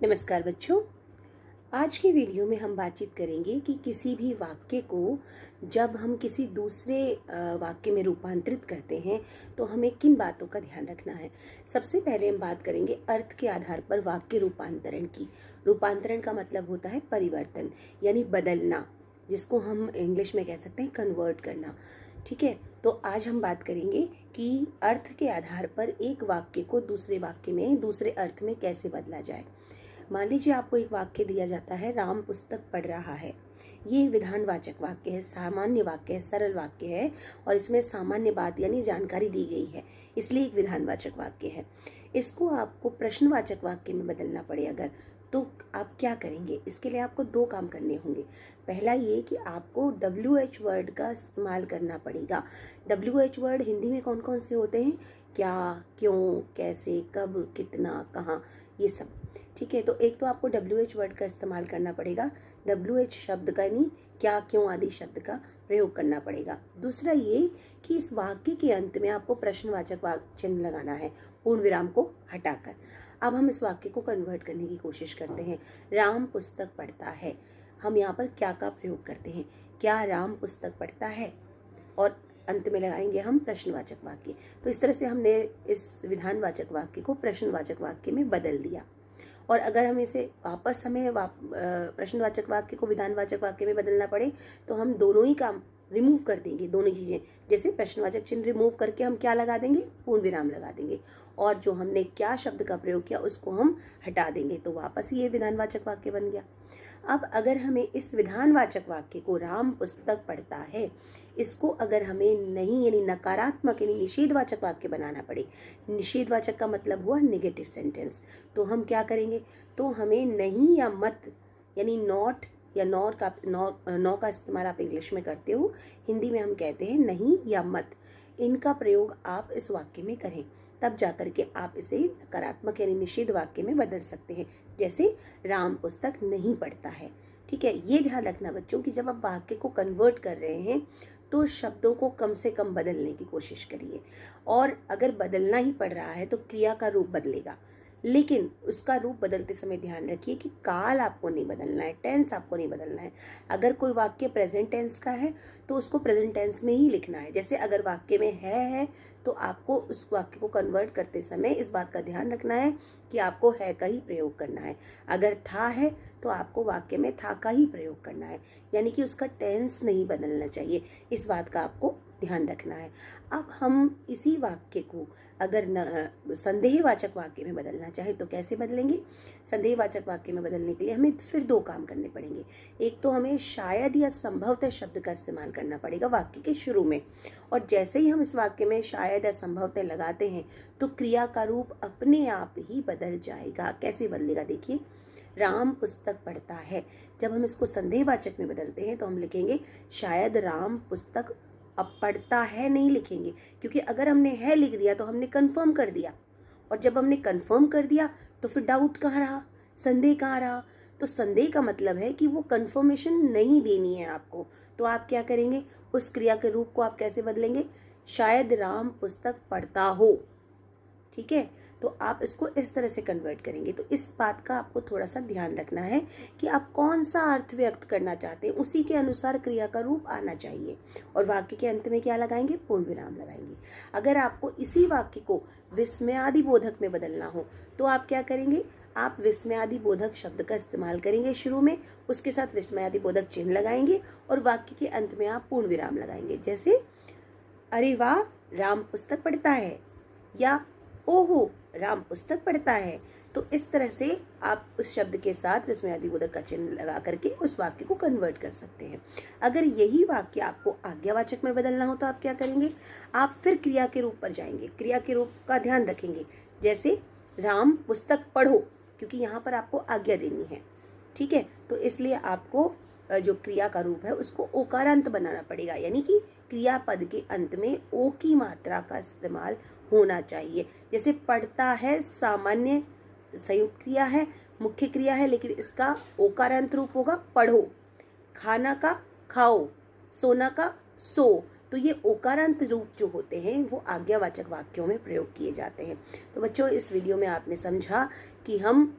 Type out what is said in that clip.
नमस्कार बच्चों। आज की वीडियो में हम बातचीत करेंगे कि किसी भी वाक्य को जब हम किसी दूसरे वाक्य में रूपांतरित करते हैं तो हमें किन बातों का ध्यान रखना है। सबसे पहले हम बात करेंगे अर्थ के आधार पर वाक्य रूपांतरण की। रूपांतरण का मतलब होता है परिवर्तन यानी बदलना, जिसको हम इंग्लिश में कह सकते हैं कन्वर्ट करना। ठीक है, तो आज हम बात करेंगे कि अर्थ के आधार पर एक वाक्य को दूसरे वाक्य में दूसरे अर्थ में कैसे बदला जाए। मान लीजिए आपको एक वाक्य दिया जाता है, राम पुस्तक पढ़ रहा है। ये विधानवाचक वाक्य है, सामान्य वाक्य है, सरल वाक्य है और इसमें सामान्य बात यानी जानकारी दी गई है, इसलिए एक विधानवाचक वाक्य है। इसको आपको प्रश्नवाचक वाक्य में बदलना पड़े अगर, तो आप क्या करेंगे? इसके लिए आपको दो काम करने होंगे। पहला ये कि आपको WH वर्ड का इस्तेमाल करना पड़ेगा। WH वर्ड हिंदी में कौन कौन से होते हैं? क्या, क्यों, कैसे, कब, कितना, कहाँ, ये सब। ठीक है, तो एक तो आपको WH वर्ड का इस्तेमाल करना पड़ेगा, WH शब्द का यानी क्या, क्यों आदि शब्द का प्रयोग करना पड़ेगा। दूसरा ये कि इस वाक्य के अंत में आपको प्रश्नवाचक चिन्ह लगाना है, पूर्ण विराम को हटाकर। अब हम इस वाक्य को कन्वर्ट करने की कोशिश करते हैं। राम पुस्तक पढ़ता है, हम यहाँ पर क्या का प्रयोग करते हैं? क्या राम पुस्तक पढ़ता है, और अंत में लगाएंगे हम प्रश्नवाचक वाक्य। तो इस तरह से हमने इस विधानवाचक वाक्य को प्रश्नवाचक वाक्य में बदल दिया। और अगर हम इसे वापस हमें प्रश्नवाचक वाक्य को विधानवाचक वाक्य में बदलना पड़े तो हम दोनों ही काम रिमूव कर देंगे, दोनों चीजें। जैसे प्रश्नवाचक चिन्ह रिमूव करके हम क्या लगा देंगे? पूर्ण विराम लगा देंगे, और जो हमने क्या शब्द का प्रयोग किया उसको हम हटा देंगे, तो वापस ये विधानवाचक वाक्य बन गया। अब अगर हमें इस विधानवाचक वाक्य को राम पुस्तक पढ़ता है, इसको अगर हमें नहीं यानी नकारात्मक यानी निषेधवाचक वाक्य बनाना पड़े, निषेधवाचक का मतलब हुआ नेगेटिव सेंटेंस, तो हम क्या करेंगे? तो हमें नहीं या मत यानी नॉट या नौ का इस्तेमाल आप इंग्लिश में करते हो, हिंदी में हम कहते हैं नहीं या मत। इनका प्रयोग आप इस वाक्य में करें, तब जाकर के आप इसे नकारात्मक यानी निषेध वाक्य में बदल सकते हैं। जैसे राम पुस्तक नहीं पढ़ता है। ठीक है, ये ध्यान रखना बच्चों कि जब आप वाक्य को कन्वर्ट कर रहे हैं तो शब्दों को कम से कम बदलने की कोशिश करिए, और अगर बदलना ही पड़ रहा है तो क्रिया का रूप बदलेगा, लेकिन उसका रूप बदलते समय ध्यान रखिए कि काल आपको नहीं बदलना है, टेंस आपको नहीं बदलना है। अगर कोई वाक्य प्रेजेंट टेंस का है तो उसको प्रेजेंट टेंस में ही लिखना है। जैसे अगर वाक्य में है तो आपको उस वाक्य को कन्वर्ट करते समय इस बात का ध्यान रखना है कि आपको है का ही प्रयोग करना है। अगर था है तो आपको वाक्य में था का ही प्रयोग करना है, यानी कि उसका टेंस नहीं बदलना चाहिए। इस बात का आपको ध्यान रखना है। अब हम इसी वाक्य को अगर संदेहवाचक वाक्य में बदलना चाहे तो कैसे बदलेंगे? संदेहवाचक वाक्य में बदलने के लिए हमें फिर दो काम करने पड़ेंगे। एक तो हमें शायद या संभवतः शब्द का इस्तेमाल करना पड़ेगा वाक्य के शुरू में, और जैसे ही हम इस वाक्य में शायद या संभवतः लगाते हैं तो क्रिया का रूप अपने आप ही बदल जाएगा। कैसे बदलेगा? देखिए, राम पुस्तक पढ़ता है। जब हम इसको संदेहवाचक में बदलते हैं तो हम लिखेंगे शायद राम पुस्तक, अब पढ़ता है नहीं लिखेंगे, क्योंकि अगर हमने है लिख दिया तो हमने कंफर्म कर दिया, और जब हमने कंफर्म कर दिया तो फिर डाउट कहाँ रहा, संदेह कहाँ रहा? तो संदेह का मतलब है कि वो कंफर्मेशन नहीं देनी है आपको, तो आप क्या करेंगे? उस क्रिया के रूप को आप कैसे बदलेंगे? शायद राम पुस्तक पढ़ता हो। ठीक है, तो आप इसको इस तरह से कन्वर्ट करेंगे। तो इस बात का आपको थोड़ा सा ध्यान रखना है कि आप कौन सा अर्थ व्यक्त करना चाहते हैं, उसी के अनुसार क्रिया का रूप आना चाहिए, और वाक्य के अंत में क्या लगाएंगे? पूर्ण विराम लगाएंगे। अगर आपको इसी वाक्य को विस्मयादि बोधक में बदलना हो तो आप क्या करेंगे? आप विस्मयादि बोधक शब्द का इस्तेमाल करेंगे शुरू में, उसके साथ विस्मयादि बोधक चिन्ह लगाएंगे और वाक्य के अंत में आप पूर्ण विराम लगाएंगे। जैसे अरे वाह राम पुस्तक पढ़ता है, या ओहो राम पुस्तक पढ़ता है। तो इस तरह से आप उस शब्द के साथ विस्मयादि बोधक का चिन्ह लगा करके उस वाक्य को कन्वर्ट कर सकते हैं। अगर यही वाक्य आपको आज्ञावाचक में बदलना हो तो आप क्या करेंगे? आप फिर क्रिया के रूप पर जाएंगे, क्रिया के रूप का ध्यान रखेंगे। जैसे राम पुस्तक पढ़ो, क्योंकि यहाँ पर आपको आज्ञा देनी है। ठीक है, तो इसलिए आपको जो क्रिया का रूप है उसको ओकारांत बनाना पड़ेगा, यानी कि क्रियापद के अंत में ओ की मात्रा का इस्तेमाल होना चाहिए। जैसे पढ़ता है सामान्य संयुक्त क्रिया है, मुख्य क्रिया है, लेकिन इसका ओकारांत रूप होगा पढ़ो। खाना का खाओ, सोना का सो। तो ये ओकारांत रूप जो होते हैं वो आज्ञावाचक वाक्यों में प्रयोग किए जाते हैं। तो बच्चों, इस वीडियो में आपने समझा कि हम